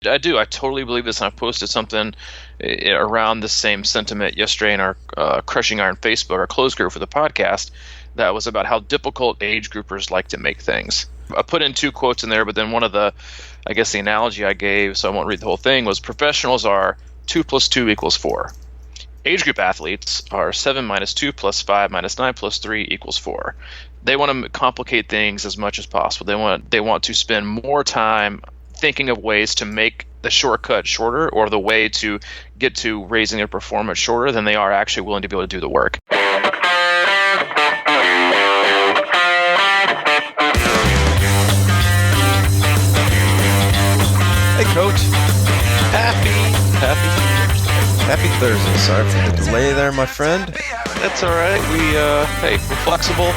I do. I totally believe this, and I've posted something around the same sentiment yesterday in our Crushing Iron Facebook, our closed group for the podcast, that was about how difficult age groupers like to make things. I put in 2 quotes in there, but then one of the analogy I gave, so I won't read the whole thing, was professionals are 2 + 2 = 4. Age group athletes are 7 - 2 + 5 - 9 + 3 = 4. They want to complicate things as much as possible. They want to spend more time thinking of ways to make the shortcut shorter, or the way to get to raising their performance shorter, than they are actually willing to be able to do the work. Hey, Coach. Happy Thursday. Sorry for the delay there, my friend. That's all right. We're flexible,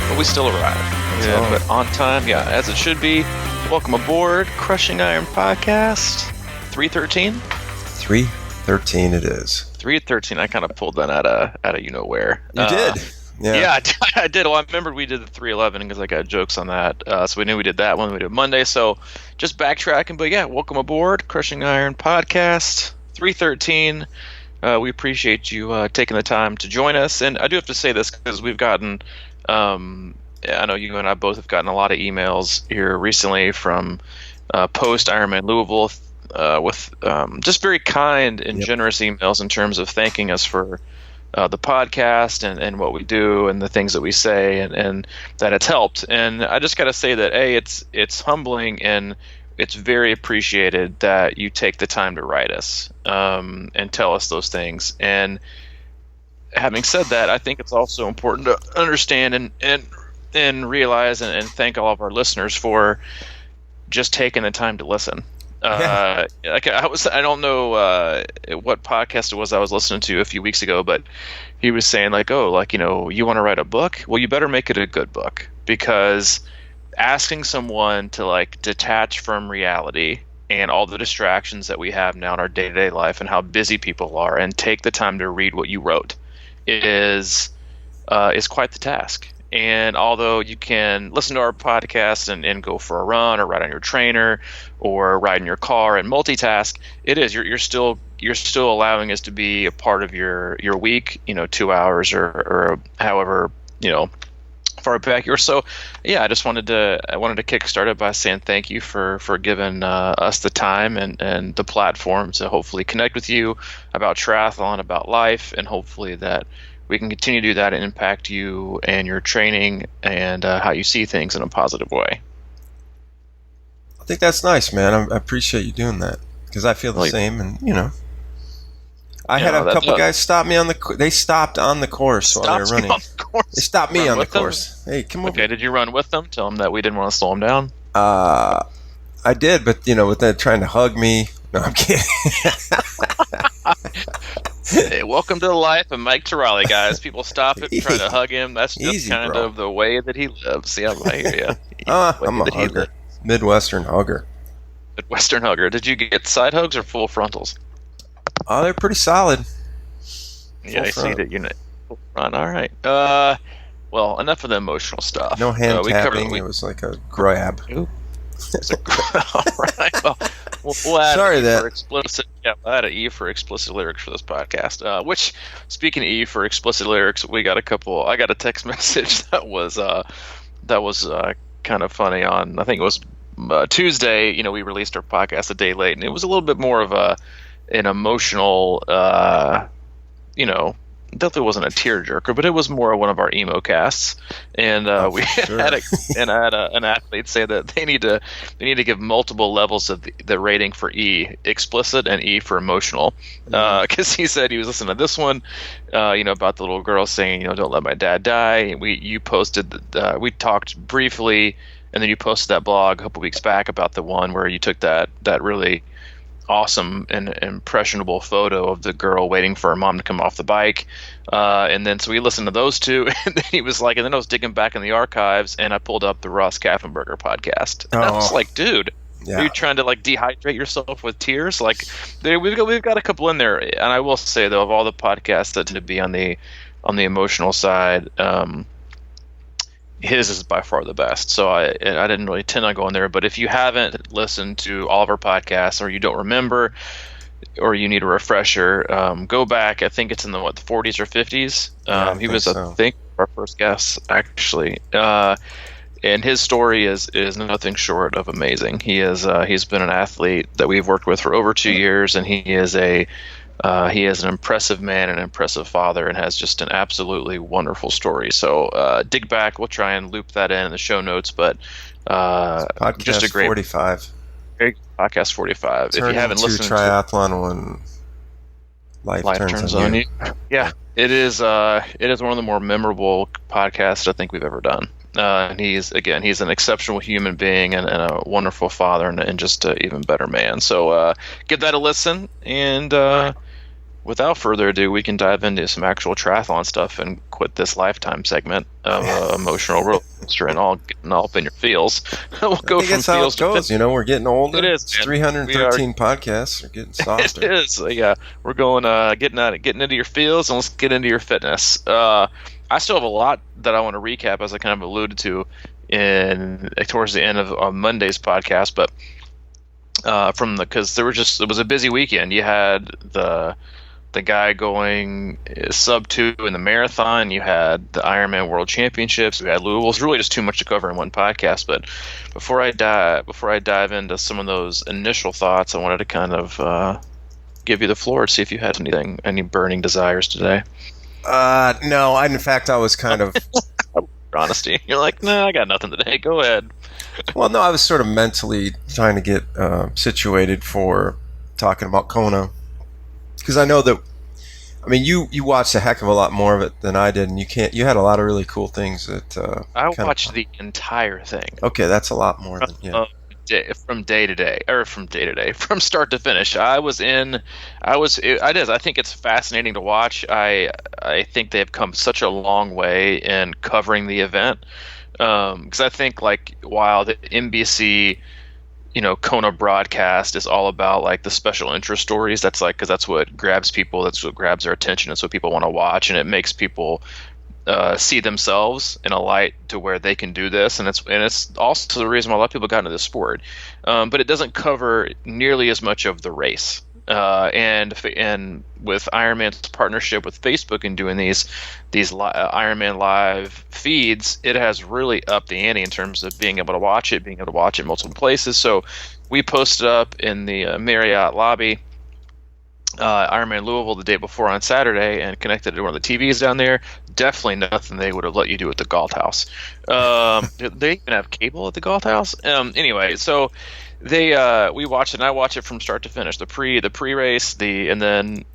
but we still arrive. But on time, as it should be. Welcome aboard, Crushing Iron Podcast, 313. 313 it is. 313. I kind of pulled that out of you know where. You did. Yeah, I did. Well, I remembered we did the 311 because I got jokes on that. So we knew we did that one. We did Monday. So just backtracking. But welcome aboard, Crushing Iron Podcast, 313. We appreciate you taking the time to join us. And I do have to say this because we've gotten, I know you and I both have gotten a lot of emails here recently from post Ironman Louisville with just very kind and generous emails in terms of thanking us for the podcast and what we do and the things that we say and that it's helped. And I just got to say that it's humbling and it's very appreciated that you take the time to write us and tell us those things. And having said that, I think it's also important to understand and realize and thank all of our listeners for just taking the time to listen. I don't know what podcast it was I was listening to a few weeks ago, but he was saying you want to write a book? Well, you better make it a good book, because asking someone to detach from reality and all the distractions that we have now in our day-to-day life and how busy people are and take the time to read what you wrote is quite the task. And although you can listen to our podcast and go for a run or ride on your trainer or ride in your car and multitask, you're still allowing us to be a part of your week, 2 hours or however, far back you are. So I wanted to kickstart it by saying thank you for giving us the time and the platform to hopefully connect with you about triathlon, about life, and hopefully that we can continue to do that and impact you and your training and how you see things in a positive way. I think that's nice, man. I appreciate you doing that, because I feel the same. And I had a couple guys stop me they stopped on the course while they were running. They stopped me on the course. Hey, come over. Okay, did you run with them? Tell them that we didn't want to slow them down. I did, but with them trying to hug me. No, I'm kidding. Hey, welcome to the life of Mike Tirali, guys. People stop it and try to hug him. That's just kind of the way that he lives. Yeah, I hear you. I'm a hugger. Midwestern hugger. Midwestern hugger. Did you get side hugs or full frontals? Oh, they're pretty solid. I see that you're full front. All right. Well, enough of the emotional stuff. No hand tapping. It was like a grab. All right. Well, we'll add for explicit. Yeah, we'll add an E for explicit lyrics for this podcast. Which, speaking of E for explicit lyrics, I got a text message that was kind of funny on. I think it was Tuesday. We released our podcast a day late, and it was a little bit more of an emotional. Definitely wasn't a tearjerker, but it was more one of our emo casts, and we had an athlete say that they need to give multiple levels of the rating for E, explicit, and E for emotional, because he said he was listening to this one, about the little girl saying, don't let my dad die. You posted we talked briefly, and then you posted that blog a couple weeks back about the one where you took that really awesome and impressionable photo of the girl waiting for her mom to come off the bike, and then so we listened to those two, and then he was like, and then I was digging back in the archives and I pulled up the Ross Kaffenberger podcast, and I was like, dude, are you trying to dehydrate yourself with tears? We've got a couple in there, and I will say though, of all the podcasts that tend to be on the emotional side, his is by far the best. So I didn't really intend on going there. But if you haven't listened to all of our podcasts, or you don't remember, or you need a refresher, go back. I think it's in the 40s or 50s. He was, I think, our first guest actually. And his story is nothing short of amazing. He's been an athlete that we've worked with for over 2 years, and he is an impressive man, an impressive father, and has just an absolutely wonderful story. So dig back. We'll try and loop that in the show notes. But just a great 45. Great podcast 45. Turn if you haven't listened to triathlon when life turns on you. Yeah, it is one of the more memorable podcasts I think we've ever done. And he's an exceptional human being and a wonderful father and just an even better man. So give that a listen. And without further ado, we can dive into some actual triathlon stuff and quit this lifetime segment of emotional roller coaster and all getting up in your feels. We'll go from feels to goes. We're getting older. It is. It's 313 podcasts. We're getting softer. It is. Yeah, we're going getting into your feels, and let's get into your fitness. I still have a lot that I want to recap, as I kind of alluded to towards the end of Monday's podcast, but because it was a busy weekend. You had the guy going sub 2 in the marathon. You had the Ironman World Championships. We had Louisville. It's really just too much to cover in one podcast. But before I dive into some of those initial thoughts, I wanted to kind of give you the floor to see if you had any burning desires today. No. In fact, I was kind of honesty. You're like, no, I got nothing today. Go ahead. Well, no, I was sort of mentally trying to get situated for talking about Kona. Because I know that, you watched a heck of a lot more of it than I did, and you had a lot of really cool things that. I watched the entire thing. Okay, that's a lot more than from start to finish. I think it's fascinating to watch. I think they've come such a long way in covering the event. Because I think while the NBC Kona broadcast is all about the special interest stories. Because that's what grabs people. That's what grabs their attention. That's what people want to watch, and it makes people see themselves in a light to where they can do this. And it's also the reason why a lot of people got into this sport. But it doesn't cover nearly as much of the race. And with Ironman's partnership with Facebook and doing these Ironman live feeds, it has really upped the ante in terms of being able to watch it multiple places. So we posted up in the Marriott lobby Ironman Louisville the day before on Saturday and connected to one of the TVs down there. Definitely nothing they would have let you do at the Galt House. Did they even have cable at the Galt House? Anyway, so we watched it, and I watched it from start to finish, the pre-race, and then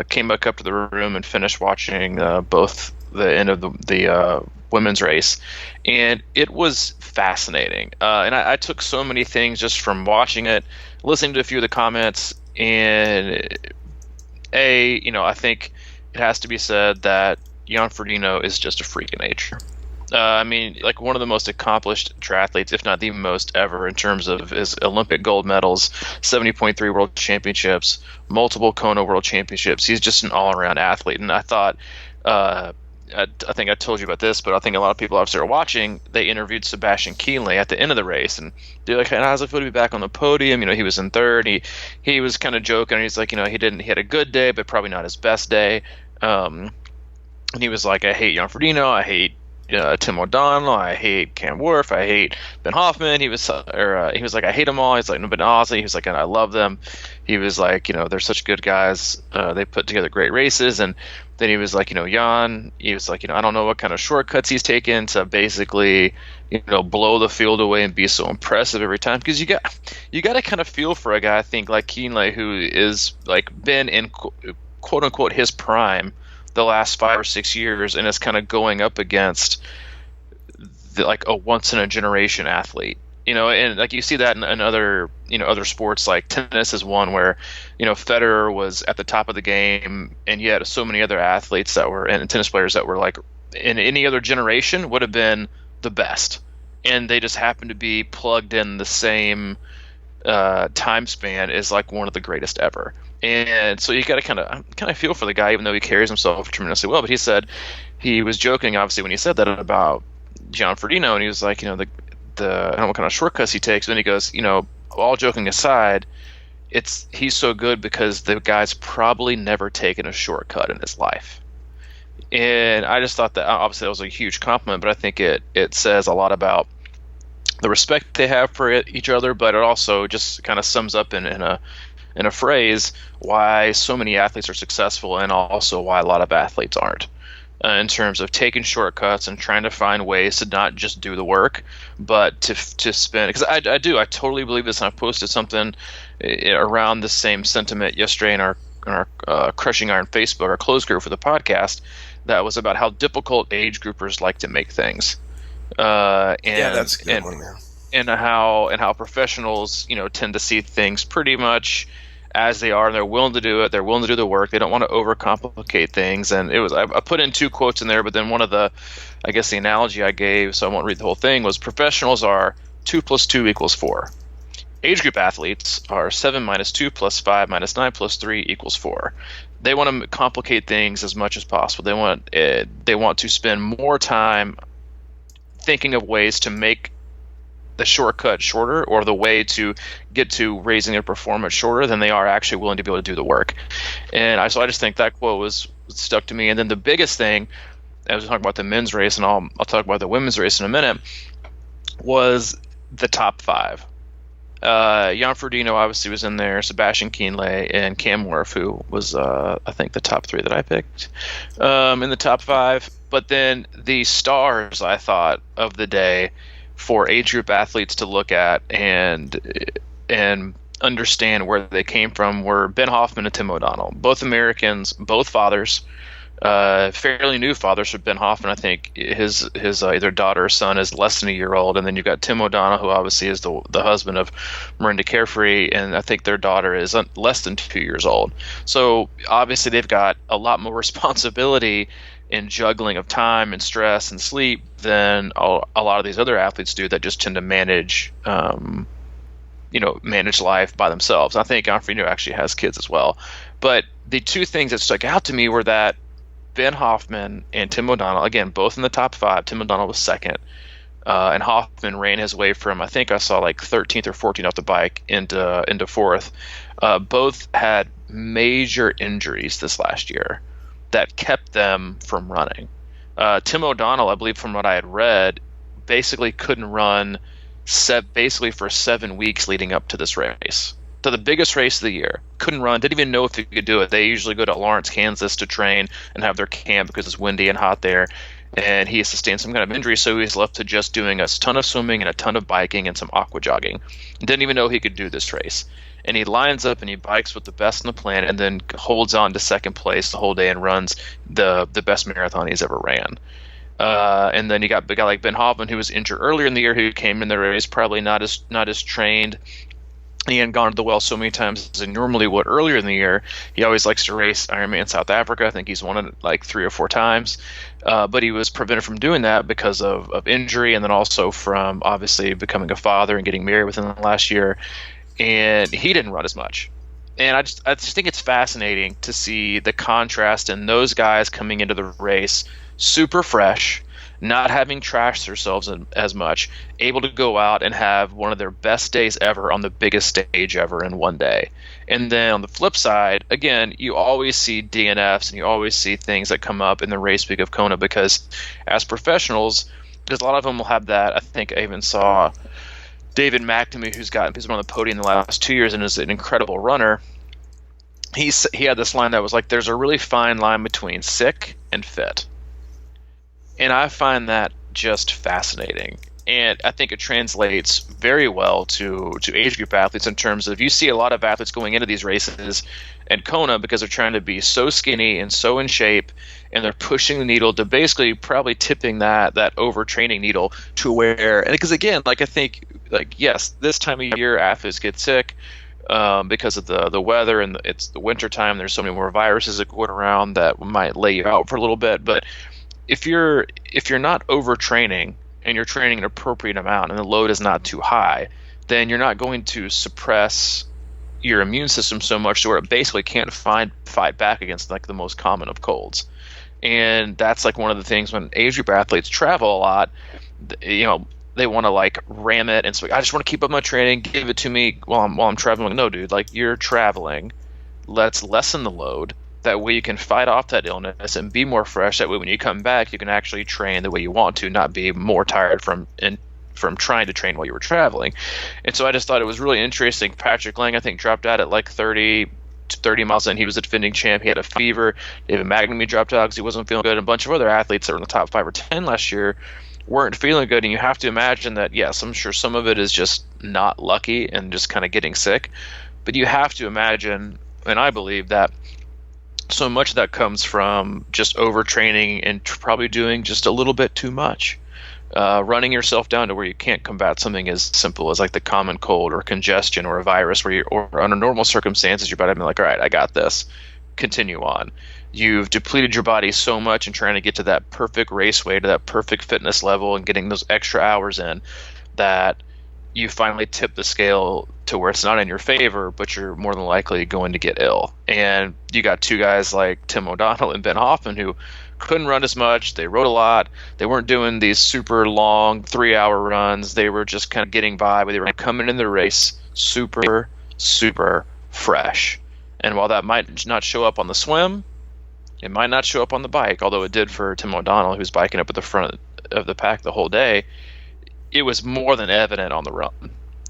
came back up to the room and finished watching both the end of the women's race, and it was fascinating. And I took so many things just from watching it, listening to a few of the comments, and I think it has to be said that Jan Frodeno is just a freak of nature. One of the most accomplished triathletes, if not the most ever, in terms of his Olympic gold medals, 70.3 World Championships, multiple Kona World Championships. He's just an all-around athlete. And I thought, I think I told you about this, but I think a lot of people obviously are watching. They interviewed Sebastian Kienle at the end of the race, and they're like, "How's it feel to be back on the podium?" He was in third. He was kind of joking. He's like, he had a good day, but probably not his best day. And he was like, "I hate Jan Frodeno. I hate Tim O'Donnell. I hate Cam Wurf. I hate Ben Hoffman." He was like, "I hate them all." He's like, "No, but honestly," he was like, "and I love them." He was like, "They're such good guys. They put together great races." And then he was like, Jan, he was like, I don't know what kind of shortcuts he's taken to basically, blow the field away and be so impressive every time. Because you got to kind of feel for a guy, I think, like Kienle, who is been in quote unquote his prime the last 5 or 6 years, and is kind of going up against a once in a generation athlete. And you see that in other other sports, like tennis is one where Federer was at the top of the game, and you had so many other athletes that were, and tennis players that were in any other generation would have been the best, and they just happened to be plugged in the same time span as one of the greatest ever. And so you got to kind of feel for the guy, even though he carries himself tremendously well. But he said he was joking, obviously, when he said that about John Ferdino, and he was like, the I don't know what kind of shortcuts he takes, but then he goes, all joking aside, he's so good because the guy's probably never taken a shortcut in his life. And I just thought that obviously that was a huge compliment, but I think it says a lot about the respect they have for each other, but it also just kind of sums up in a phrase why so many athletes are successful, and also why a lot of athletes aren't, in terms of taking shortcuts and trying to find ways to not just do the work, but to spend. Because I totally believe this, and I've posted something around the same sentiment yesterday in our Crushing Iron Facebook, our closed group for the podcast, that was about how difficult age groupers like to make things. That's a good one, man. And how professionals, tend to see things pretty much as they are, and they're willing to do it. They're willing to do the work. They don't want to overcomplicate things. And I put in 2 quotes in there, but then one of the analogy I gave, so I won't read the whole thing, was professionals are 2 + 2 = 4. Age group athletes are 7 - 2 + 5 - 9 + 3 = 4. They want to complicate things as much as possible. They want to spend more time thinking of ways to make the shortcut shorter, or the way to get to raising their performance shorter, than they are actually willing to be able to do the work. And I just think that quote was stuck to me. And then the biggest thing, I was talking about the men's race, and I'll talk about the women's race in a minute, was the top 5. Jan Frodeno obviously was in there, Sebastian Kienle, and Cam Wurf, who was I think the top 3 that I picked in the top 5. But then the stars, I thought, of the day for age group athletes to look at and understand where they came from were Ben Hoffman and Tim O'Donnell, both Americans, both fathers. Fairly new fathers for Ben Hoffman. I think his either daughter or son is less than a year old, and then you've got Tim O'Donnell, who obviously is the husband of Miranda Carefree, and I think their daughter is less than 2 years old. So obviously they've got a lot more responsibility in juggling of time and stress and sleep than a lot of these other athletes do that just tend to manage life by themselves. I think Alfredo actually has kids as well. But the 2 things that stuck out to me were that Ben Hoffman and Tim O'Donnell, again, both in the top 5. Tim O'Donnell was second. And Hoffman ran his way from, I think I saw 13th or 14th off the bike into 4th. Both had major injuries this last year that kept them from running. Tim O'Donnell, I believe from what I had read, basically couldn't run basically for 7 weeks leading up to this race. So the biggest race of the year, couldn't run, didn't even know if he could do it. They usually go to Lawrence, Kansas to train and have their camp because it's windy and hot there. And he sustained some kind of injury, so he's left to just doing a ton of swimming and a ton of biking and some aqua jogging. Didn't even know he could do this race. And he lines up and he bikes with the best on the planet, and then holds on to second place the whole day and runs the best marathon he's ever ran. And then you got a guy like Ben Hoffman, who was injured earlier in the year, who came in the race probably not as trained. He hadn't gone to the well so many times as he normally would earlier in the year. He always likes to race Ironman South Africa. I think he's won it 3 or 4 times. But he was prevented from doing that because of injury, and then also from obviously becoming a father and getting married within the last year. And he didn't run as much. And I just think it's fascinating to see the contrast in those guys coming into the race super fresh, not having trashed themselves as much, able to go out and have one of their best days ever on the biggest stage ever in one day. And then on the flip side, again, you always see DNFs and you always see things that come up in the race week of Kona, because as professionals, because a lot of them will have that. I think I even saw David McNamee, who's been on the podium the last 2 years and is an incredible runner. He had this line that was like, there's a really fine line between sick and fit. And I find that just fascinating. And I think it translates very well to age group athletes in terms of, you see a lot of athletes going into these races and Kona because they're trying to be so skinny and so in shape, and they're pushing the needle to basically probably tipping that overtraining needle to where, and because again, I think, yes, this time of year athletes get sick because of the weather, and it's the winter time. There's so many more viruses that go around that might lay you out for a little bit. But if you're not overtraining and you're training an appropriate amount and the load is not too high, then you're not going to suppress your immune system so much to where it basically can't fight back against the most common of colds. And that's one of the things when age group athletes travel a lot, they want to like ram it, and so I just want to keep up my training, give it to me while I'm traveling. Like, no, dude, like you're traveling. Let's lessen the load. That way you can fight off that illness and be more fresh. That way when you come back, you can actually train the way you want to, not be more tired from trying to train while you were traveling. And so I just thought it was really interesting. Patrick Lang, I think, dropped out at like 30 miles in. He was the defending champ. He had a fever. David Magnamy dropped out because he wasn't feeling good. And a bunch of other athletes that were in the top 5 or 10 last year weren't feeling good. And you have to imagine that, yes, I'm sure some of it is just not lucky and just kind of getting sick. But you have to imagine, and I believe that so much of that comes from just overtraining and probably doing just a little bit too much. Running yourself down to where you can't combat something as simple as like the common cold or congestion or a virus, or under normal circumstances, your body would be like, all right, I got this. Continue on. You've depleted your body so much in trying to get to that perfect race weight, to that perfect fitness level, and getting those extra hours in, that you finally tip the scale to where it's not in your favor, but you're more than likely going to get ill. And you got two guys like Tim O'Donnell and Ben Hoffman who couldn't run as much. They rode a lot. They weren't doing these super long 3-hour runs. They were just kind of getting by, but they were coming in the race super, super fresh. And while that might not show up on the swim, it might not show up on the bike, although it did for Tim O'Donnell, who was biking up at the front of the pack the whole day. It was more than evident on the run,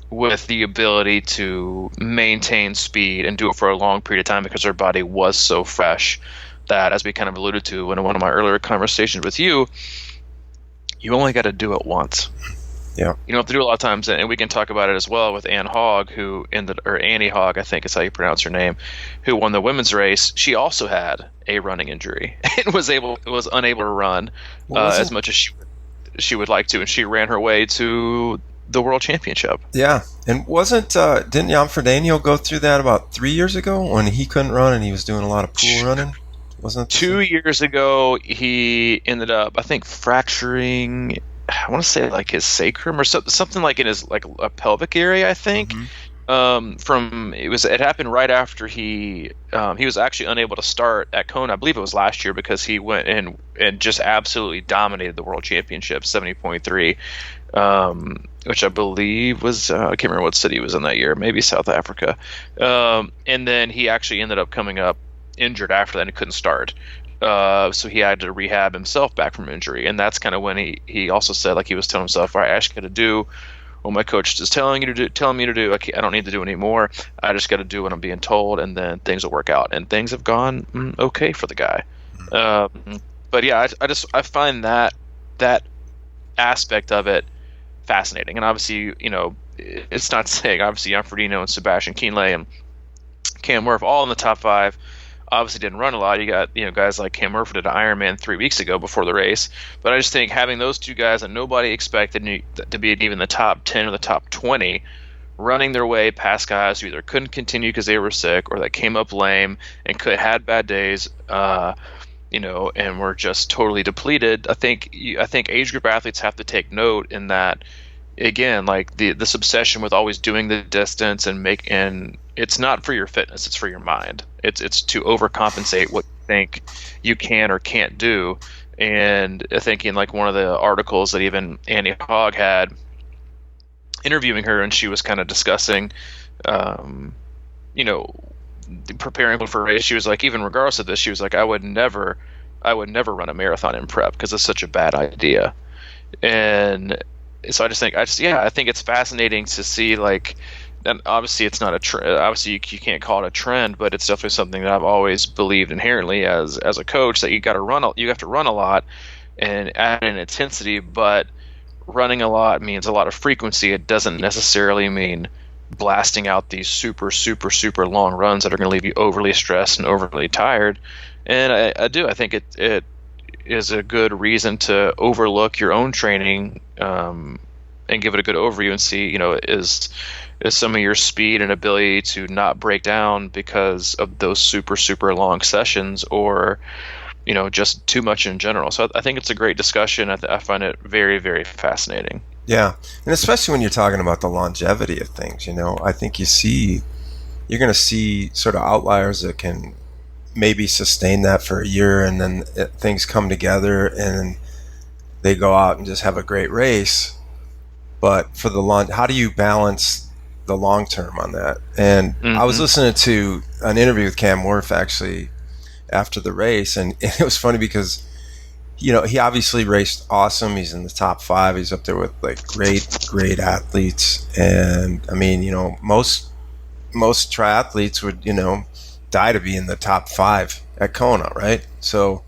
with the ability to maintain speed and do it for a long period of time because their body was so fresh that, as we kind of alluded to in one of my earlier conversations with you, you only got to do it once. Yeah. You don't have to do it a lot of times, and we can talk about it as well with Anne Hogg, or Annie Hogg, I think is how you pronounce her name, who won the women's race. She also had a running injury and was unable to run as much as she would like to, and she ran her way to the world championship. Yeah, and didn't Jan Frodeno go through that about 3 years ago when he couldn't run and he was doing a lot of pool running? Wasn't it 2 years ago? He ended up, I think, fracturing, I want to say like his sacrum or something like in his like a pelvic area, I think. Mm-hmm. It happened right after he was actually unable to start at Kona. I believe it was last year, because he went in and just absolutely dominated the world championship, 70.3, which I believe was I can't remember what city he was in that year, maybe South Africa. And then he actually ended up coming up injured after that and he couldn't start. So he had to rehab himself back from injury, and that's kind of when he also said, like, he was telling himself, all right, I just got to do what my coach is telling me to do. I don't need to do anymore. I just got to do what I'm being told, and then things will work out. And things have gone okay for the guy. But yeah, I find that aspect of it fascinating. And obviously, it's not saying, obviously, Jan Frodeno and Sebastian Kienle and Cam Wurf all in the top 5. Obviously didn't run a lot. You got guys like Cam Wurf did an Ironman 3 weeks ago before the race. But I just think having those two guys that nobody expected to be even the top 10 or the top 20 running their way past guys who either couldn't continue because they were sick or that came up lame and had bad days, and were just totally depleted. I think age group athletes have to take note in that. Again, like this obsession with always doing the distance and it's not for your fitness, it's for your mind. It's to overcompensate what you think you can or can't do. And I think in like one of the articles that even Annie Hogg had interviewing her, and she was kind of discussing, preparing for a race, she was like, even regardless of this, she was like, I would never run a marathon in prep because it's such a bad idea. And so I think it's fascinating to see, like, and obviously it's not a trend. Obviously you can't call it a trend, but it's definitely something that I've always believed inherently as a coach, that you have to run a lot and add an intensity, but running a lot means a lot of frequency. It doesn't necessarily mean blasting out these super, super, super long runs that are going to leave you overly stressed and overly tired. And I think it is a good reason to overlook your own training and give it a good overview and see, is some of your speed and ability to not break down because of those super, super long sessions, or, just too much in general. So I think it's a great discussion. I find it very, very fascinating. Yeah, and especially when you're talking about the longevity of things, I think you're going to see sort of outliers that can maybe sustain that for a year, and then things come together and they go out and just have a great race. But for the long, how do you balance the long term on that? And I was listening to an interview with Cam Wurf actually after the race, and it was funny because, he obviously raced awesome. He's in the top 5. He's up there with like great athletes. And I mean, most triathletes would, die to be in the top 5 at Kona, right? So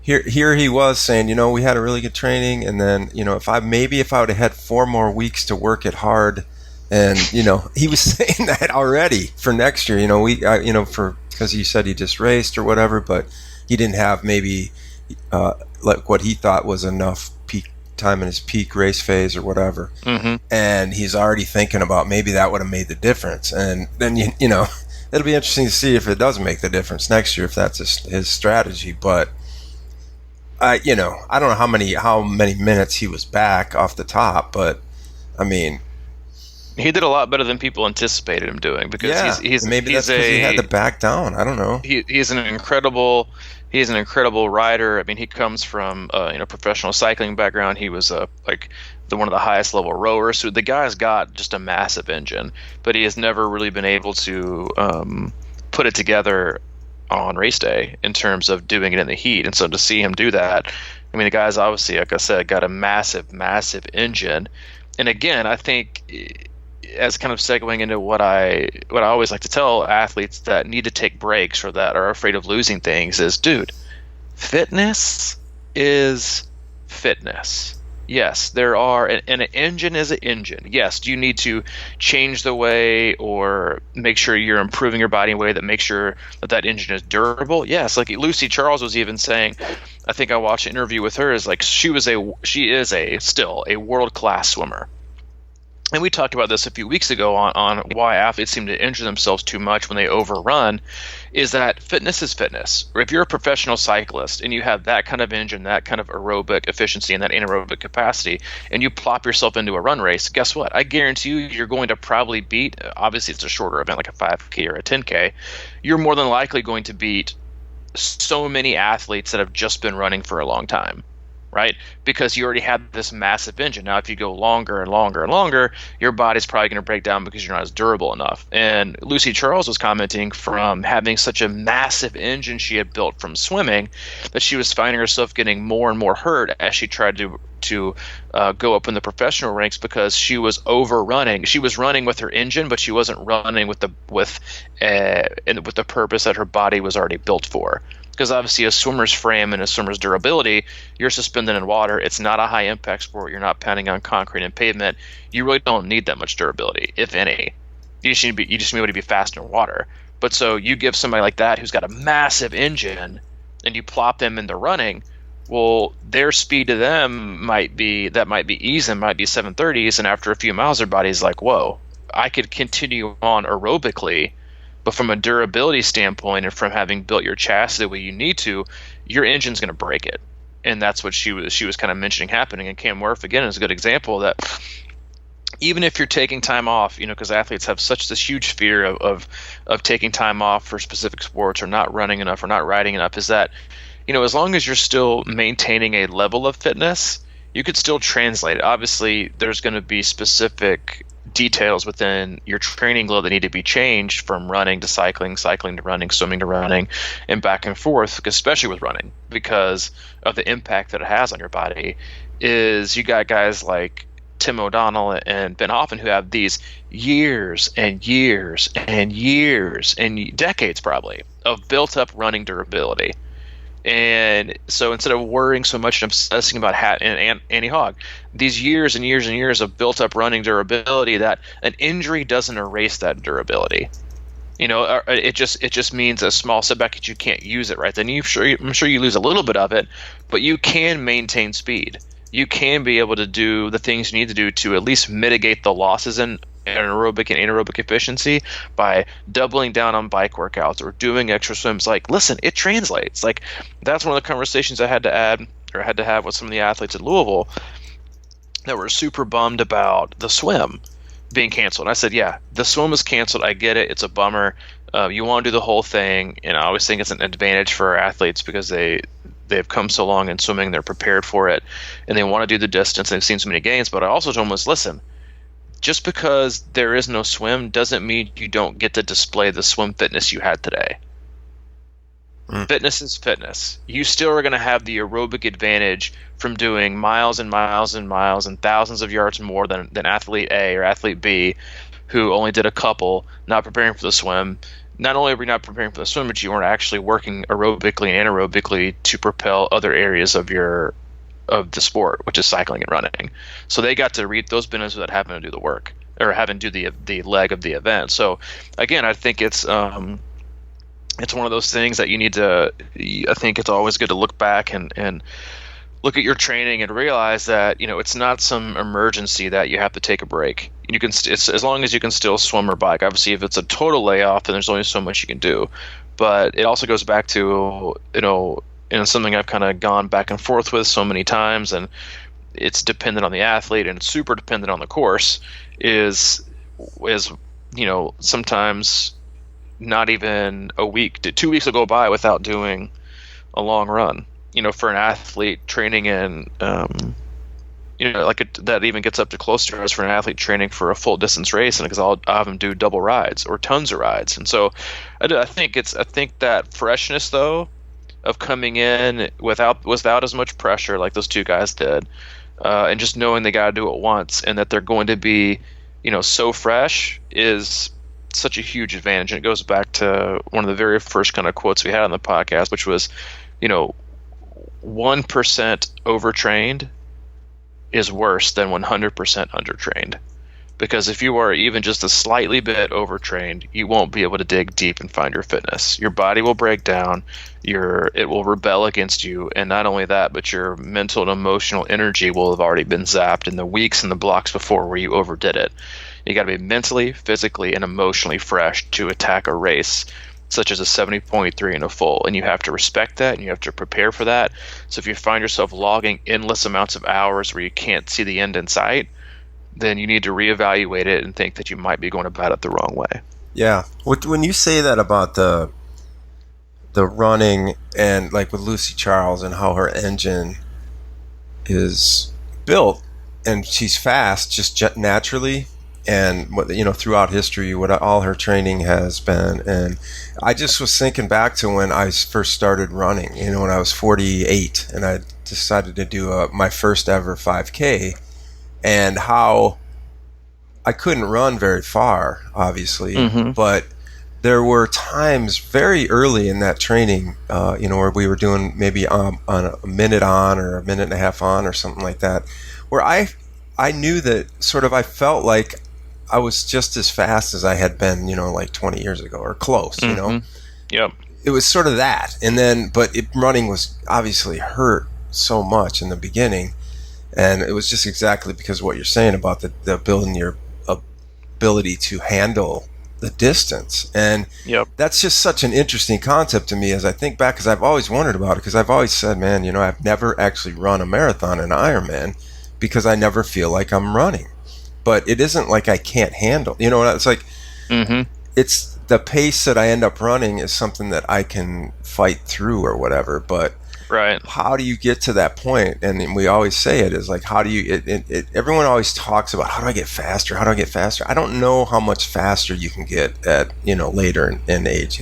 here he was saying, we had a really good training, and then, if I would have had 4 more weeks to work it hard, and he was saying that already for next year. Because he said he just raced or whatever, but he didn't have maybe like what he thought was enough peak time in his peak race phase or whatever. And he's already thinking about maybe that would have made the difference. And then it'll be interesting to see if it does make the difference next year, if that's his strategy. But I don't know how many minutes he was back off the top, but I mean, he did a lot better than people anticipated him doing, because he's maybe that's because he had to back down. I don't know. He's an incredible rider. I mean, he comes from professional cycling background. He was one of the highest level rowers. So the guy's got just a massive engine, but he has never really been able to put it together on race day in terms of doing it in the heat. And so to see him do that, I mean, the guy's obviously, like I said, got a massive engine. And again, I think, as kind of segueing into what I always like to tell athletes that need to take breaks or that are afraid of losing things is, dude, fitness is fitness. Yes, there are, and an engine is an engine. Yes, do you need to change the way or make sure you're improving your body in a way that makes sure that engine is durable? Yes, like Lucy Charles was even saying, I think I watched an interview with her, is like she is still a world-class swimmer. And we talked about this a few weeks ago on why athletes seem to injure themselves too much when they overrun, is that fitness is fitness. Or if you're a professional cyclist and you have that kind of engine, that kind of aerobic efficiency and that anaerobic capacity, and you plop yourself into a run race, guess what? I guarantee you're going to probably beat, obviously it's a shorter event like a 5K or a 10K, you're more than likely going to beat so many athletes that have just been running for a long time. Right? Because you already have this massive engine. Now, if you go longer and longer and longer, your body's probably going to break down because you're not as durable enough. And Lucy Charles was commenting from having such a massive engine she had built from swimming that she was finding herself getting more and more hurt as she tried to go up in the professional ranks, because she was overrunning. She was running with her engine, but she wasn't running with the purpose that her body was already built for. Because obviously a swimmer's frame and a swimmer's durability, you're suspended in water. It's not a high impact sport. You're not pounding on concrete and pavement. You really don't need that much durability, if any. You just need to be able to be fast in water. But so you give somebody like that who's got a massive engine and you plop them into running, well, their speed to them might be easy, might be 730s, and after a few miles their body's like, whoa, I could continue on aerobically. But from a durability standpoint and from having built your chassis the way you need to, your engine's going to break it. And that's what she was kind of mentioning happening. And Cam Wurf, again, is a good example that even if you're taking time off, because athletes have such this huge fear of taking time off for specific sports or not running enough or not riding enough, is that, as long as you're still maintaining a level of fitness, you could still translate it. Obviously, there's going to be specific details within your training load that need to be changed from running to cycling to running, swimming to running, and back and forth, especially with running, because of the impact that it has on your body. Is you got guys like Tim O'Donnell and Ben Hoffman who have these years and years and years and decades probably of built up running durability. And so instead of worrying so much and obsessing about Annie Hogg, these years and years and years of built-up running durability, that an injury doesn't erase that durability. It just means a small setback that you can't use it right then. I'm sure you lose a little bit of it, but you can maintain speed. You can be able to do the things you need to do to at least mitigate the losses in aerobic and anaerobic efficiency by doubling down on bike workouts or doing extra swims. Like, listen, it translates. Like, that's one of the conversations I had to have with some of the athletes at Louisville that were super bummed about the swim being canceled. And I said, yeah, the swim is canceled. I get it. It's a bummer. You want to do the whole thing. And I always think it's an advantage for our athletes because they they've come so long in swimming, they're prepared for it, and they want to do the distance. They've seen so many gains. But I also told them, listen, just because there is no swim doesn't mean you don't get to display the swim fitness you had today. Fitness is fitness. You still are going to have the aerobic advantage from doing miles and miles and miles and thousands of yards more than athlete A or athlete B, who only did a couple, not preparing for the swim. Not only were you not preparing for the swim, but you weren't actually working aerobically and anaerobically to propel other areas of the sport, which is cycling and running. So they got to reap those benefits without having to do the work or having to do the leg of the event. So again, I think it's one of those things that you need to. I think it's always good to look back and look at your training and realize that it's not some emergency that you have to take a break. You can it's as long as you can still swim or bike. Obviously, if it's a total layoff, then there's only so much you can do. But it also goes back to and something I've kind of gone back and forth with so many times, and it's dependent on the athlete and it's super dependent on the course. Is sometimes not even a week, 2 weeks will go by without doing a long run. For an athlete training in, that even gets up to close to us for an athlete training for a full distance race, and because I'll have them do double rides or tons of rides. And so I think that freshness though of coming in without as much pressure like those two guys did, and just knowing they got to do it once and that they're going to be, so fresh is such a huge advantage. And it goes back to one of the very first kind of quotes we had on the podcast, which was, 1% overtrained is worse than 100% undertrained. Because if you are even just a slightly bit overtrained, you won't be able to dig deep and find your fitness. Your body will break down, it will rebel against you, and not only that, but your mental and emotional energy will have already been zapped in the weeks and the blocks before where you overdid it. You got to be mentally, physically, and emotionally fresh to attack a race such as a 70.3 and a full, and you have to respect that and you have to prepare for that. So if you find yourself logging endless amounts of hours where you can't see the end in sight, then you need to reevaluate it and think that you might be going about it the wrong way. Yeah. When you say that about the running and like with Lucy Charles and how her engine is built and she's fast just naturally, and throughout history what all her training has been. And I just was thinking back to when I first started running, when I was 48 and I decided to do my first ever 5K, and how I couldn't run very far, obviously, but there were times very early in that training, where we were doing maybe on a minute on or a minute and a half on or something like that, where I knew that sort of I felt like I was just as fast as I had been, like 20 years ago or close, Yep. It was sort of that. And then, running was obviously hurt so much in the beginning. And it was just exactly because of what you're saying about the building your ability to handle the distance. And that's just such an interesting concept to me as I think back, because I've always wondered about it, because I've always said, man, I've never actually run a marathon, an Ironman, because I never feel like I'm running. But it isn't like I can't handle. It's like it's the pace that I end up running is something that I can fight through or whatever. But right, how do you get to that point? And we always say it is like, how do you? Everyone always talks about how do I get faster? How do I get faster? I don't know how much faster you can get at later in age.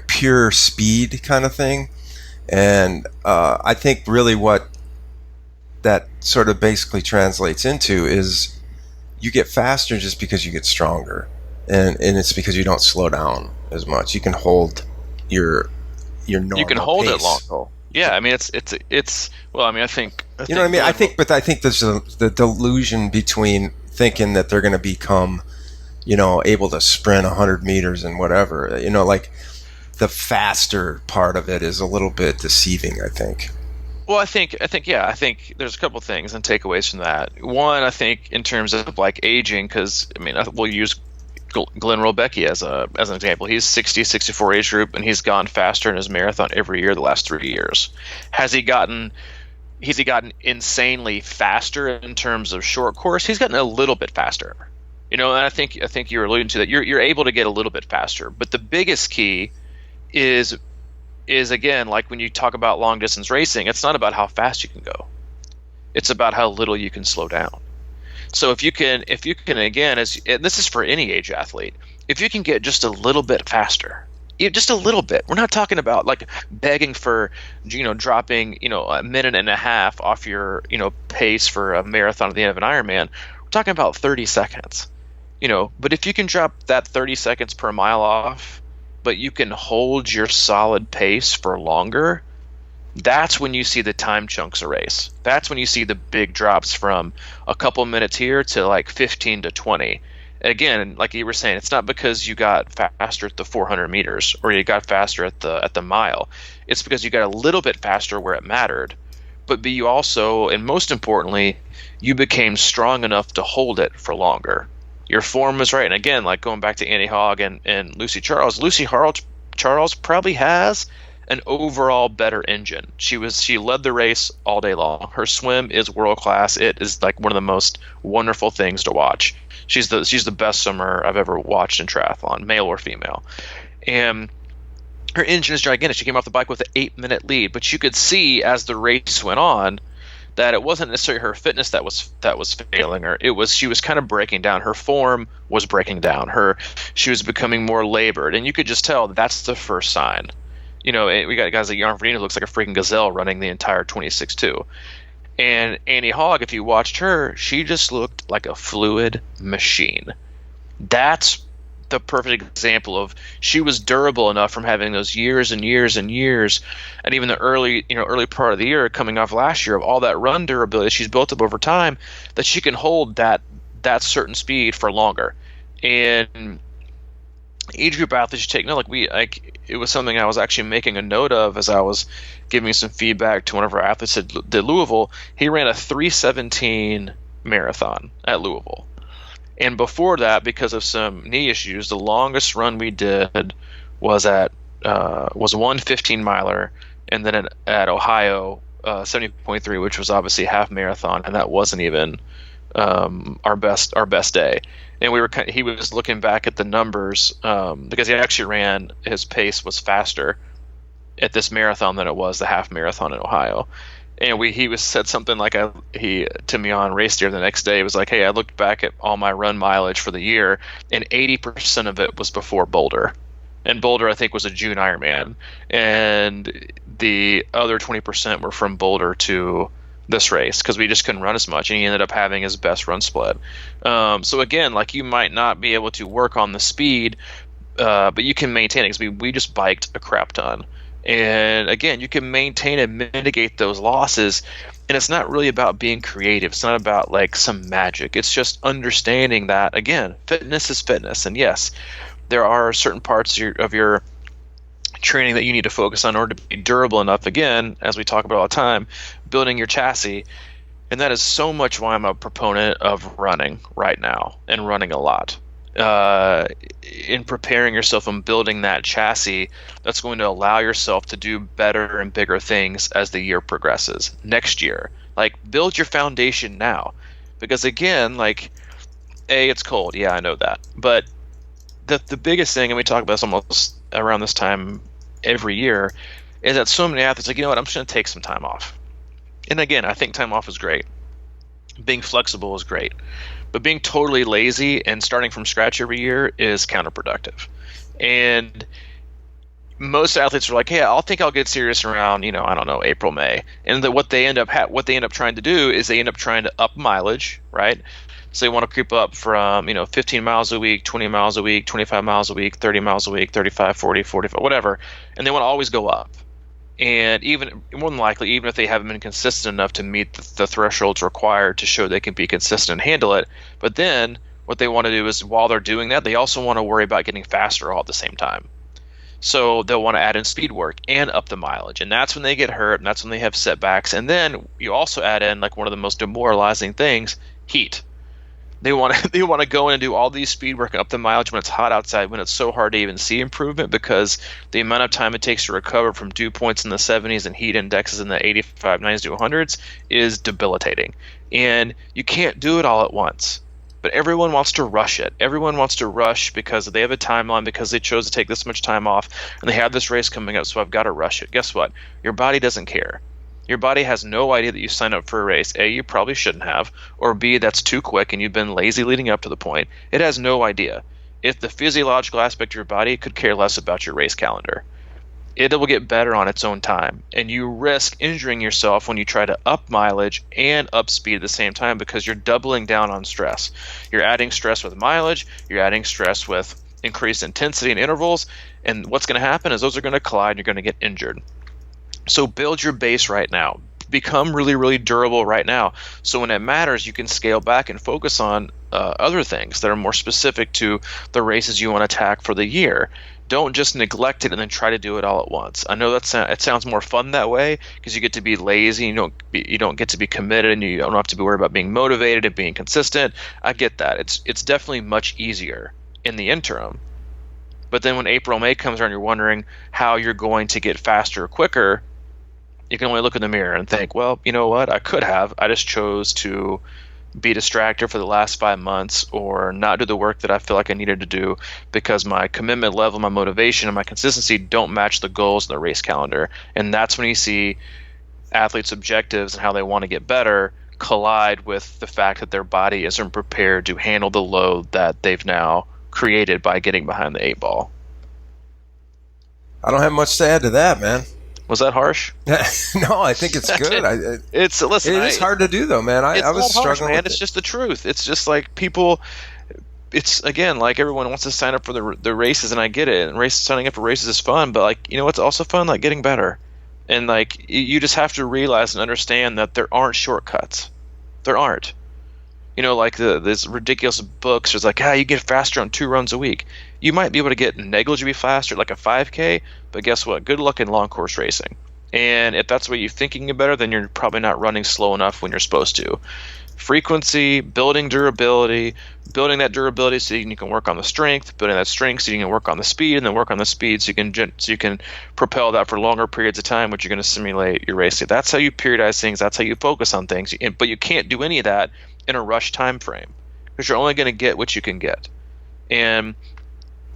Pure speed kind of thing. And I think really what that sort of basically translates into is you get faster just because you get stronger, and it's because you don't slow down as much. You can hold your normal. You can hold pace. it long. Yeah, I mean it's well, I mean I think you know what I mean. I think there's the delusion between thinking that they're going to become, able to sprint 100 meters and whatever. Like the faster part of it is a little bit deceiving, I think. Well, I think there's a couple things and takeaways from that. One, I think in terms of like aging, because I mean we'll use Glenn Robecki as an example. He's 60, 64 age group, and he's gone faster in his marathon every year the last 3 years. Has he gotten insanely faster in terms of short course? He's gotten a little bit faster. And I think you're alluding to that. You're able to get a little bit faster, but the biggest key is is, again, like when you talk about long distance racing, it's not about how fast you can go. It's about how little you can slow down. So if you can again, and this is for any age athlete, if you can get just a little bit faster, just a little bit. We're not talking about like begging for, dropping, a minute and a half off your, pace for a marathon at the end of an Ironman. We're talking about 30 seconds, but if you can drop that 30 seconds per mile off, but you can hold your solid pace for longer, that's when you see the time chunks erase. That's when you see the big drops from a couple minutes here to like 15 to 20. Again, like you were saying, it's not because you got faster at the 400 meters or you got faster at the mile. It's because you got a little bit faster where it mattered. But you also, and most importantly, you became strong enough to hold it for longer. Your form was right. And again, like going back to Annie Hogg and Lucy Charles probably has an overall better engine. She led the race all day long. Her swim is world class. It is like one of the most wonderful things to watch. She's the best swimmer I've ever watched in triathlon, male or female. And her engine is gigantic. She came off the bike with an 8-minute lead, but you could see as the race went on that it wasn't necessarily her fitness that was failing her. She was kind of breaking down. Her form was breaking down. She was becoming more labored, and you could just tell that's the first sign. We got guys like Jan Frodeno who looks like a freaking gazelle running the entire 26.2. And Annie Hogg, if you watched her, she just looked like a fluid machine. That's the perfect example of she was durable enough from having those years and years and years, and even the early part of the year coming off last year of all that run durability she's built up over time, that she can hold that certain speed for longer. And age group athletes should take note. It was something I was actually making a note of as I was giving some feedback to one of our athletes at Louisville. He ran a 3:17 marathon at Louisville, and before that, because of some knee issues, the longest run we did was one 15-miler, and then at Ohio 70.3, which was obviously half marathon, and that wasn't even our best day. And he was looking back at the numbers because he actually his pace was faster at this marathon than it was the half marathon in Ohio. And he said something like to me on race day the next day. It was like, hey, I looked back at all my run mileage for the year, and 80% of it was before Boulder. And Boulder, I think, was a June Ironman, and the other 20% were from Boulder to this race because we just couldn't run as much, and he ended up having his best run split. So again, like, you might not be able to work on the speed, but you can maintain it because we just biked a crap ton. And again, you can maintain and mitigate those losses, and it's not really about being creative. It's not about like some magic. It's just understanding that, again, fitness is fitness, and yes, there are certain parts of your training that you need to focus on in order to be durable enough, again, as we talk about all the time, building your chassis. And that is so much why I'm a proponent of running right now, and running a lot, in preparing yourself and building that chassis that's going to allow yourself to do better and bigger things as the year progresses. Next year, like, build your foundation now, because again, like, it's cold. Yeah, I know that. But the biggest thing, and we talk about this almost around this time every year, is that so many athletes like, you know what, I'm just going to take some time off. And again, I think time off is great. Being flexible is great. But being totally lazy and starting from scratch every year is counterproductive. And most athletes are like, hey, I'll get serious around, I don't know, April, May. And what they end up trying to do is they end up trying to up mileage, right? So they want to creep up from, 15 miles a week, 20 miles a week, 25 miles a week, 30 miles a week, 35, 40, 45, whatever. And they want to always go up. And even more than likely, even if they haven't been consistent enough to meet the thresholds required to show they can be consistent and handle it. But then what they want to do is, while they're doing that, they also want to worry about getting faster all at the same time. So they'll want to add in speed work and up the mileage. And that's when they get hurt, and that's when they have setbacks. And then you also add in, like, one of the most demoralizing things, heat. They want to go in and do all these speed work and up the mileage when it's hot outside, when it's so hard to even see improvement, because the amount of time it takes to recover from dew points in the 70s and heat indexes in the 85, 90s to 100s is debilitating. And you can't do it all at once. But everyone wants to rush it. Everyone wants to rush because they have a timeline, because they chose to take this much time off, and they have this race coming up, so I've got to rush it. Guess what? Your body doesn't care. Your body has no idea that you signed up for a race. A, you probably shouldn't have, or B, that's too quick and you've been lazy leading up to the point. It has no idea. If the physiological aspect of your body could care less about your race calendar. It will get better on its own time, and you risk injuring yourself when you try to up mileage and up speed at the same time because you're doubling down on stress. You're adding stress with mileage, you're adding stress with increased intensity and intervals, and what's going to happen is those are going to collide and you're going to get injured. So build your base right now. Become really, really durable right now. So when it matters, you can scale back and focus on other things that are more specific to the races you want to attack for the year. Don't just neglect it and then try to do it all at once. I know it sounds more fun that way because you get to be lazy, you don't get to be committed, and you don't have to be worried about being motivated and being consistent. I get that. It's definitely much easier in the interim. But then when April, May comes around, you're wondering how you're going to get faster or quicker. You can only look in the mirror and think, well, you know what? I could have. I just chose to be distracted for the last 5 months or not do the work that I feel like I needed to do because my commitment level, my motivation, and my consistency don't match the goals in the race calendar. And that's when you see athletes' objectives and how they want to get better collide with the fact that their body isn't prepared to handle the load that they've now created by getting behind the 8 ball. I don't have much to add to that, man. Was that harsh? No, I think it's good. It is hard to do, though, man. I was struggling. Man. It's just the truth. It's just like people. It's again like everyone wants to sign up for the races, and I get it. And signing up for races is fun, but like you know what's also fun? Like getting better, and like you just have to realize and understand that there aren't shortcuts. There aren't. You know, like this ridiculous books. There's like, you get faster on 2 runs a week. You might be able to get negligibly faster, like a 5K, but guess what? Good luck in long course racing. And if that's what you're thinking about, then you're probably not running slow enough when you're supposed to. Frequency, building durability, building that durability so you can work on the strength, building that strength so you can work on the speed, and then work on the speed so you can propel that for longer periods of time, which you're going to simulate your racing. That's how you periodize things. That's how you focus on things. But you can't do any of that in a rush time frame because you're only going to get what you can get. And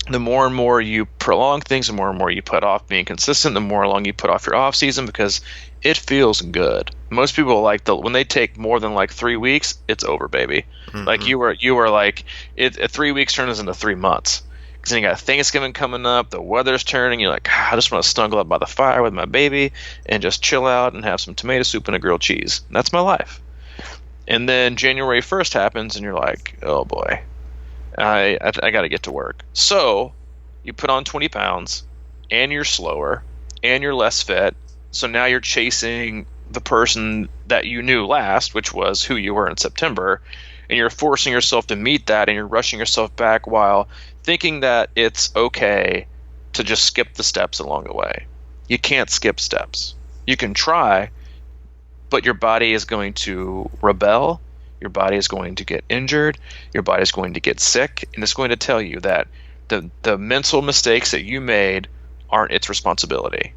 the more and more you prolong things, the more and more you put off being consistent, the more long you put off your off season because it feels good. Most people when they take more than like 3 weeks, it's over, baby. Mm-hmm. Like you were like 3 weeks turns into 3 months because then you got Thanksgiving coming up, the weather's turning. You're like, I just want to snuggle up by the fire with my baby and just chill out and have some tomato soup and a grilled cheese. And that's my life. And then January 1st happens, and you're like, oh boy. I got to get to work. So you put on 20 pounds and you're slower and you're less fit. So now you're chasing the person that you knew last, which was who you were in September. And you're forcing yourself to meet that, and you're rushing yourself back while thinking that it's okay to just skip the steps along the way. You can't skip steps. You can try, but your body is going to rebel. Your body is going to get injured. Your body is going to get sick. And it's going to tell you that the mental mistakes that you made aren't its responsibility.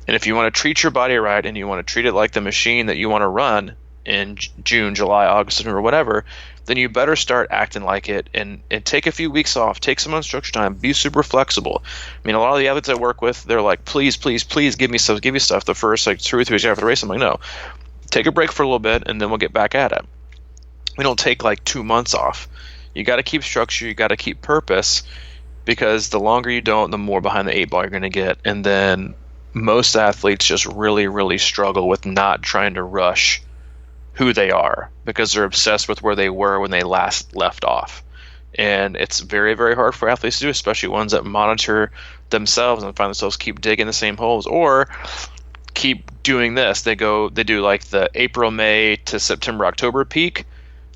And if you want to treat your body right and you want to treat it like the machine that you want to run in June, July, August, or whatever, then you better start acting like it and take a few weeks off. Take some unstructured time. Be super flexible. I mean, a lot of the athletes I work with, they're like, please, please, please give me stuff the first 2 or 3 weeks after the race. I'm like, no. Take a break for a little bit, and then we'll get back at it. We don't take like 2 months off. You got to keep structure. You got to keep purpose because the longer you don't, the more behind the 8 ball you're going to get. And then most athletes just really, really struggle with not trying to rush who they are because they're obsessed with where they were when they last left off. And it's very, very hard for athletes to do, especially ones that monitor themselves and find themselves keep digging the same holes or keep doing this. They do like the April, May to September, October peak.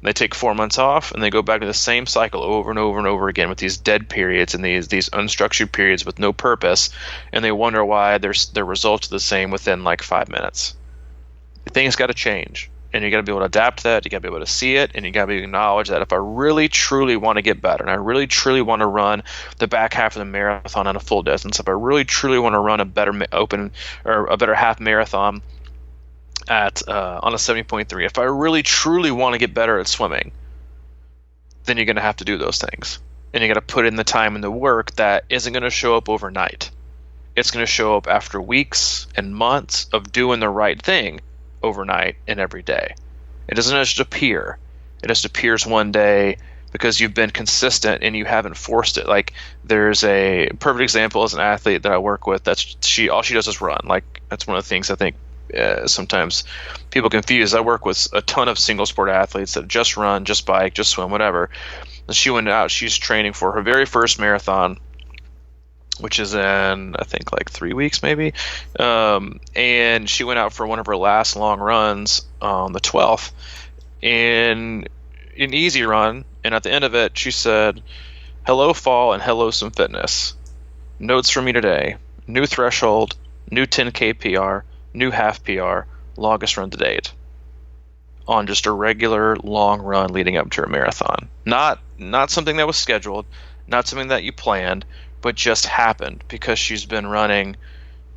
They take 4 months off, and they go back to the same cycle over and over and over again with these dead periods and these unstructured periods with no purpose, and they wonder why their results are the same within like 5 minutes. Things got to change, and you got to be able to adapt to that. You got to be able to see it, and you got to be able to acknowledge that if I really truly want to get better, and I really truly want to run the back half of the marathon on a full distance, if I really truly want to run a better open or a better half marathon on a 70.3, if I really truly want to get better at swimming, then you're going to have to do those things. And you're going to put in the time and the work that isn't going to show up overnight. It's going to show up after weeks and months of doing the right thing overnight and every day. It doesn't just appear. It just appears one day because you've been consistent and you haven't forced it. Like, there's a perfect example as an athlete that I work with. All she does is run. Like, that's one of the things I think sometimes people confuse. I work with a ton of single sport athletes that just run, just bike, just swim, whatever. And she went out. She's training for her very first marathon, which is in, I think, like 3 weeks maybe. And she went out for one of her last long runs on the 12th, and an easy run. And at the end of it, she said, "Hello, fall, and hello, some fitness. Notes for me today: new threshold, new 10K PR, new half PR, longest run to date." On just a regular long run leading up to her marathon. Not something that was scheduled, not something that you planned, but just happened because she's been running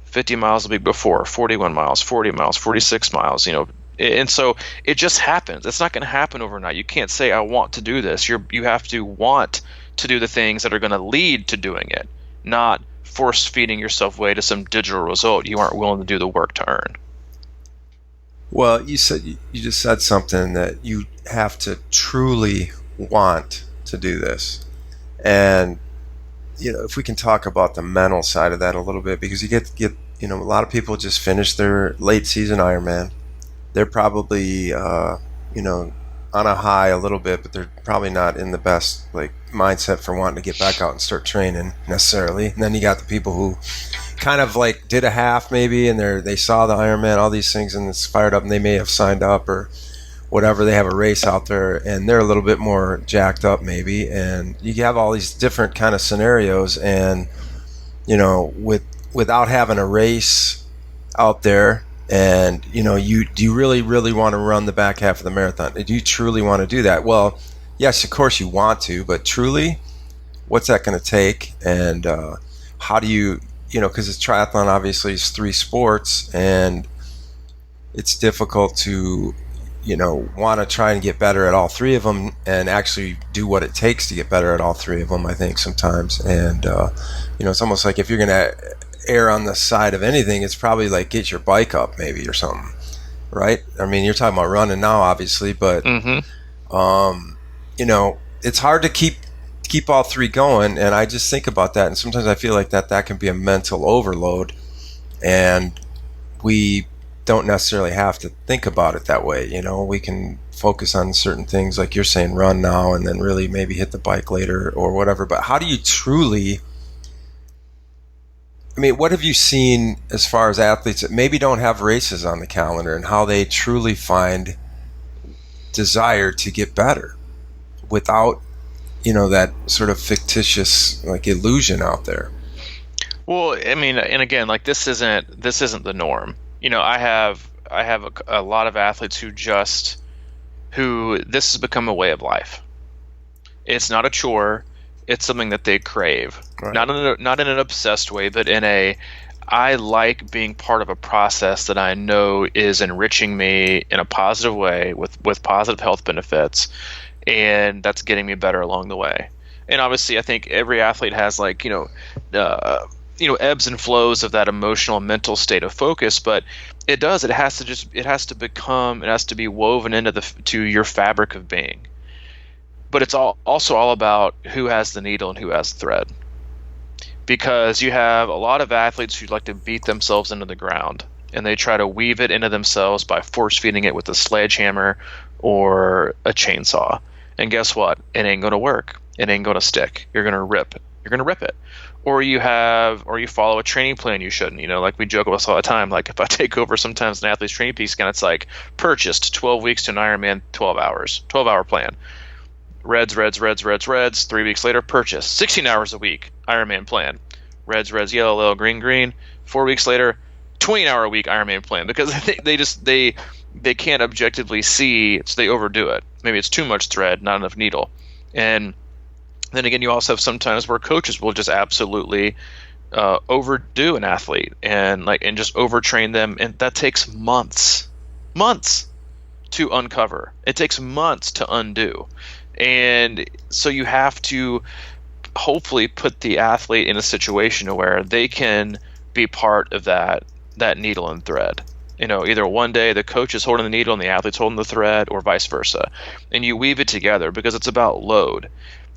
50 miles a week before, 41 miles, 40 miles, 46 miles, and so it just happens. It's not going to happen overnight. You can't say, "I want to do this." You have to want to do the things that are going to lead to doing it, not force feeding yourself way to some digital result you aren't willing to do the work to earn. Well, you just said something that you have to truly want to do this. And if we can talk about the mental side of that a little bit, because you get a lot of people just finish their late season Ironman. They're probably on a high a little bit, but they're probably not in the best mindset for wanting to get back out and start training necessarily. And then you got the people who kind of did a half maybe, and they saw the Ironman, all these things, and it's fired up, and they may have signed up or whatever. They have a race out there, and they're a little bit more jacked up maybe, and you have all these different kind of scenarios. And without having a race out there, and do you really want to run the back half of the marathon? Do you truly want to do that? Well, yes, of course you want to, but truly, what's that going to take? And how do you because it's triathlon, obviously it's 3 sports, and it's difficult to want to try and get better at all 3 of them and actually do what it takes to get better at all 3 of them, I think, sometimes. And it's almost like if you're going to err on the side of anything, it's probably get your bike up maybe or something, right? I mean, you're talking about running now, obviously, but it's hard to keep all 3 going. And I just think about that, and sometimes I feel like that can be a mental overload, and we don't necessarily have to think about it that way. We can focus on certain things, like you're saying, run now and then really maybe hit the bike later or whatever. But how do you truly, what have you seen as far as athletes that maybe don't have races on the calendar, and how they truly find desire to get better without that sort of fictitious illusion out there? Well, and again, this isn't the norm. I have a lot of athletes who this has become a way of life. It's not a chore. It's something that they crave. Right. Not in an obsessed way, but in I like being part of a process that I know is enriching me in a positive way with positive health benefits, and that's getting me better along the way. And obviously, I think every athlete has ebbs and flows of that emotional, mental state of focus, but it has to be woven into your fabric of being. But it's also all about who has the needle and who has the thread, because you have a lot of athletes who like to beat themselves into the ground, and they try to weave it into themselves by force feeding it with a sledgehammer or a chainsaw. And guess what? It ain't going to work. It ain't going to stick. You're going to rip it. Or you follow a training plan you shouldn't. We joke about this all the time. If I take over sometimes an athlete's training piece, and it's purchased 12 weeks to an Ironman, 12 hours, 12-hour plan. Reds. 3 weeks later, purchase 16 hours a week Ironman plan. Reds, yellow, green. 4 weeks later, 20-hour a week Ironman plan, because they can't objectively see, so they overdo it. Maybe it's too much thread, not enough needle. And then again, you also have sometimes where coaches will just absolutely overdo an athlete and just overtrain them, and that takes months to uncover. It takes months to undo. And so you have to hopefully put the athlete in a situation where they can be part of that needle and thread. Either one day the coach is holding the needle and the athlete's holding the thread, or vice versa. And you weave it together because it's about load.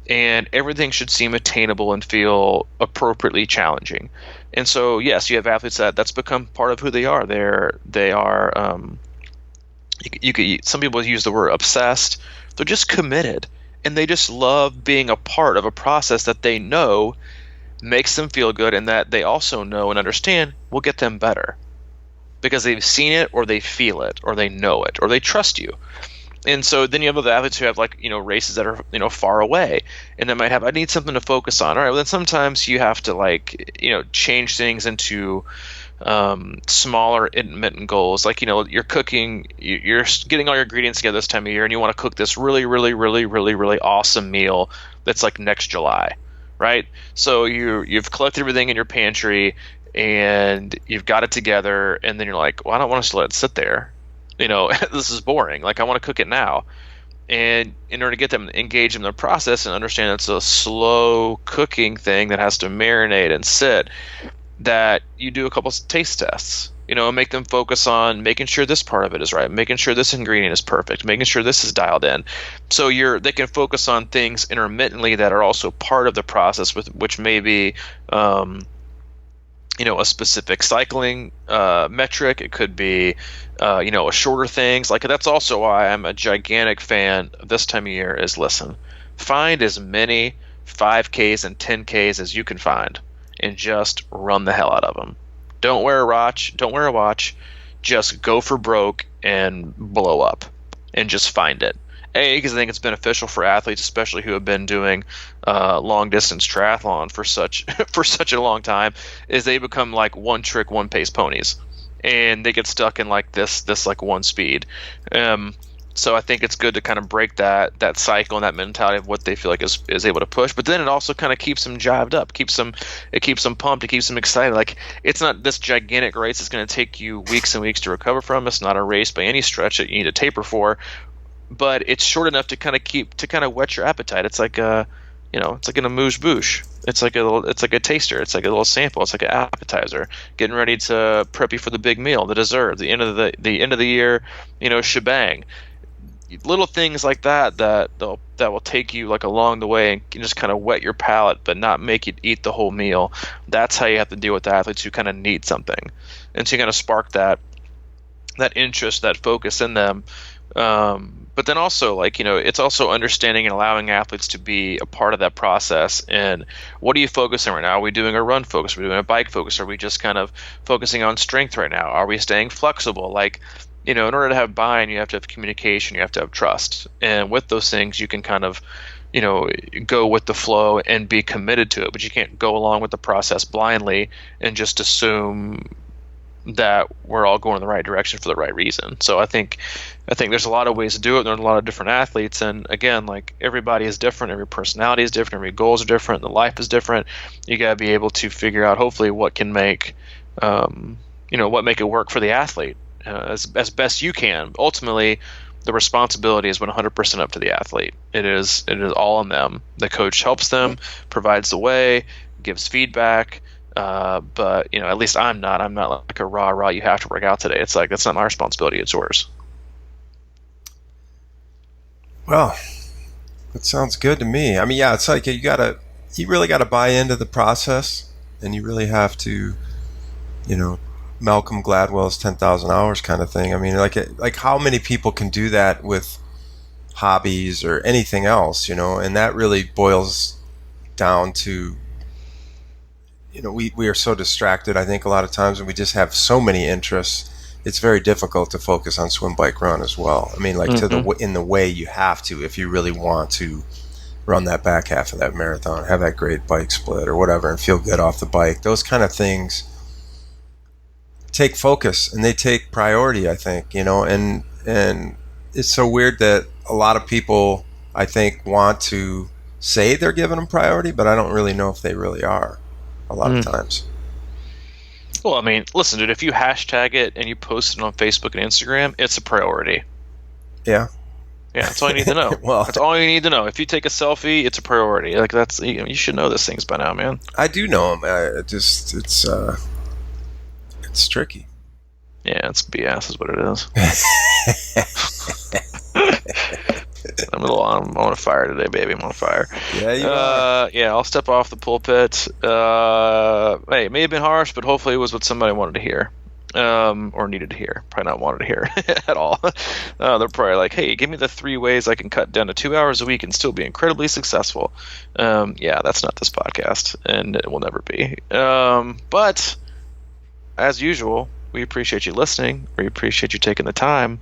And everything should seem attainable and feel appropriately challenging. And so, yes, you have athletes that's become part of who they are. They are. You could. Some people use the word obsessed. They're just committed, and they just love being a part of a process that they know makes them feel good, and that they also know and understand will get them better because they've seen it, or they feel it, or they know it, or they trust you. And so then you have other athletes who have races that are far away, and they might have, I need something to focus on. All right, well then sometimes you have to change things into smaller intermittent goals. You're cooking, you're getting all your ingredients together this time of year, and you want to cook this really, really, really, really, really awesome meal that's like next July, right? So you've collected everything in your pantry and you've got it together, and then you're like, well, I don't want us to let it sit there. This is boring. I want to cook it now. And in order to get them engaged in the process and understand it's a slow cooking thing that has to marinate and sit, that you do a couple taste tests, and make them focus on making sure this part of it is right, making sure this ingredient is perfect, making sure this is dialed in. So they can focus on things intermittently that are also part of the process, which may be a specific cycling metric. It could be a shorter things. That's also why I'm a gigantic fan of this time of year is, listen, find as many 5Ks and 10Ks as you can find and just run the hell out of them. Don't wear a watch. Just go for broke and blow up and just find it. Because I think it's beneficial for athletes, especially who have been doing long distance triathlon for such a long time, is they become like one trick, one pace ponies, and they get stuck in this one speed. So I think it's good to kind of break that cycle and that mentality of what they feel like is able to push. But then it also kind of keeps them jived up, keeps them pumped, it keeps them excited. It's not this gigantic race that's going to take you weeks and weeks to recover from. It's not a race by any stretch that you need to taper for. But it's short enough to kind of whet your appetite. It's like it's like an amuse-bouche. It's like a taster. It's like a little sample. It's like an appetizer, getting ready to prep you for the big meal, the dessert, the end of the year, shebang. Little things like that will take you along the way and just kind of whet your palate, but not make you eat the whole meal. That's how you have to deal with athletes who kind of need something, and to kind of spark that interest, that focus in them. But then also, it's also understanding and allowing athletes to be a part of that process. And what are you focusing right now? Are we doing a run focus? Are we doing a bike focus? Are we just kind of focusing on strength right now? Are we staying flexible? In order to have buy-in, you have to have communication, you have to have trust. And with those things, you can kind of, go with the flow and be committed to it. But you can't go along with the process blindly and just assume that we're all going in the right direction for the right reason. So I think there's a lot of ways to do it. There's a lot of different athletes, and again, everybody is different, every personality is different, every goals are different, the life is different. You got to be able to figure out hopefully what can make what make it work for the athlete as best you can. Ultimately, the responsibility is 100% up to the athlete. It is all on them. The coach helps them, provides the way, gives feedback. But at least I'm not like a rah, you have to work out today. It's that's not my responsibility, it's yours. Well, that sounds good to me. I mean, yeah, it's like you really gotta buy into the process, and you really have to, Malcolm Gladwell's 10,000 hours kind of thing. I mean, like how many people can do that with hobbies or anything else, and that really boils down to, we are so distracted, I think, a lot of times, and we just have so many interests. It's very difficult to focus on swim, bike, run as well. I mean, in the way you have to, if you really want to run that back half of that marathon, have that great bike split or whatever, and feel good off the bike. Those kind of things take focus and they take priority, I think, and it's so weird that a lot of people, I think, want to say they're giving them priority, but I don't really know if they really are. A lot of times. Well, I mean, listen, dude, if you hashtag it and you post it on Facebook and Instagram, it's a priority. Yeah. Yeah, that's all you need to know. Well, that's all you need to know. If you take a selfie, it's a priority. Like that's you should know these things by now, man. I do know them. It's tricky. Yeah, it's BS is what it is. I'm on fire today, baby. I'm on fire. Yeah, you are. Yeah, I'll step off the pulpit. Hey, it may have been harsh, but hopefully it was what somebody wanted to hear. Or needed to hear. Probably not wanted to hear at all. They're probably like, hey, give me the 3 ways I can cut down to 2 hours a week and still be incredibly successful. Yeah, that's not this podcast, and it will never be. But as usual, we appreciate you listening. We appreciate you taking the time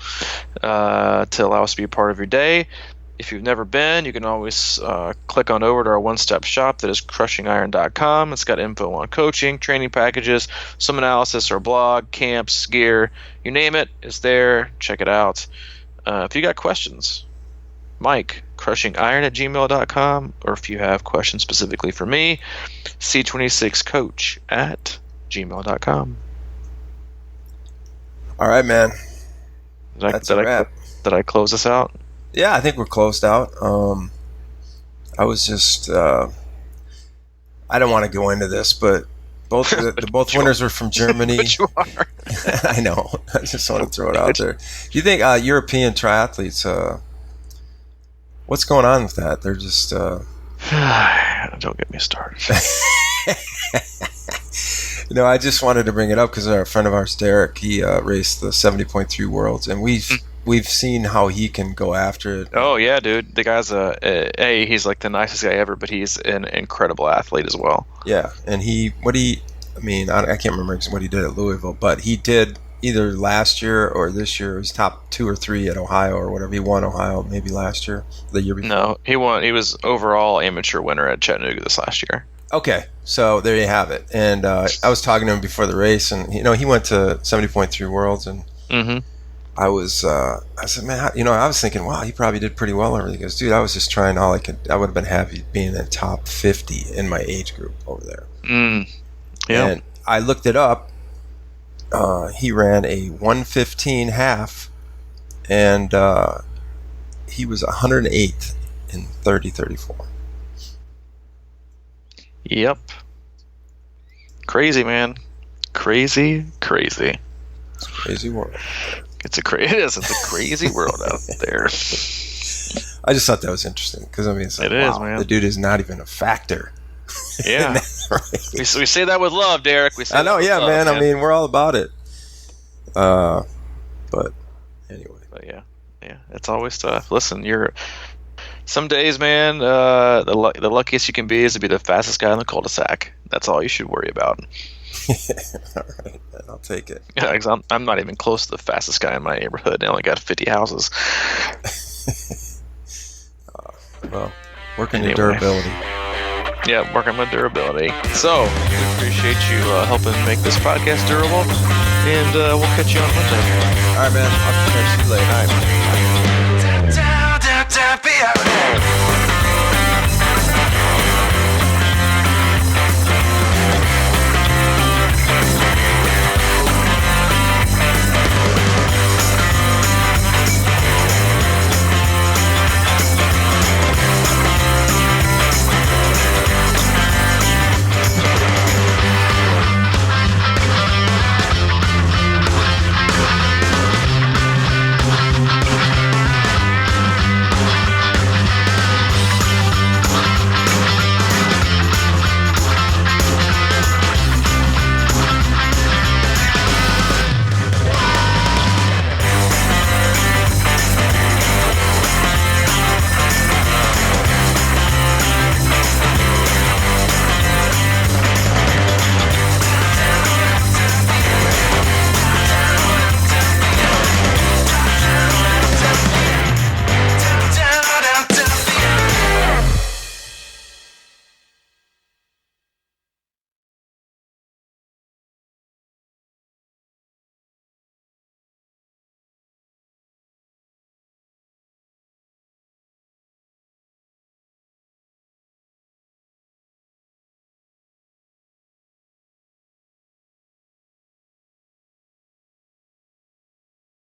to allow us to be a part of your day. If you've never been, you can always click on over to our one-stop shop that is crushingiron.com. It's got info on coaching, training packages, some analysis, our blog, camps, gear, you name it, it's there. Check it out. If you got questions, Mike, crushingiron@gmail.com, or if you have questions specifically for me, C26coach@gmail.com. All right, man. That's a wrap. Did I close this out? Yeah, I think we're closed out. I was just I don't want to go into this, but both both winners were from Germany. But you are. I know. I just want to throw it out there. Do you think European triathletes? What's going on with that? They're just. Don't get me started. No, I just wanted to bring it up because our friend of ours, Derek, he raced the 70.3 Worlds, and we've seen how he can go after it. Oh yeah, dude, the guy's he's like the nicest guy ever, but he's an incredible athlete as well. Yeah, and I can't remember what he did at Louisville, but he did either last year or this year. He was top 2 or 3 at Ohio or whatever. He won Ohio maybe last year, the year before. No, he won. He was overall amateur winner at Chattanooga this last year. Okay, so there you have it. And I was talking to him before the race, and he went to 70.3 Worlds, and I said, man, I was thinking, wow, he probably did pretty well over there. He goes, dude, I was just trying all I could. I would have been happy being in the top 50 in my age group over there. Yeah. And I looked it up. He ran a 1:15 half, and he was 108th in 30:34. Yep. Crazy, man. Crazy. It's a crazy world. It's a crazy world out there. I just thought that was interesting because it's like, wow, man. The dude is not even a factor. Yeah. we say that with love, Derek. I know, yeah, love, man. I mean, we're all about it. But anyway. But yeah, it's always tough. Listen, some days, man, the luckiest you can be is to be the fastest guy in the cul-de-sac. That's all you should worry about. All right, I'll take it. Yeah, because I'm not even close to the fastest guy in my neighborhood. I only got 50 houses. Well, working your durability. Yeah, working my durability. So, we appreciate you helping make this podcast durable, and we'll catch you on Monday. All right, man. I'll catch you later. All right. Down, be out.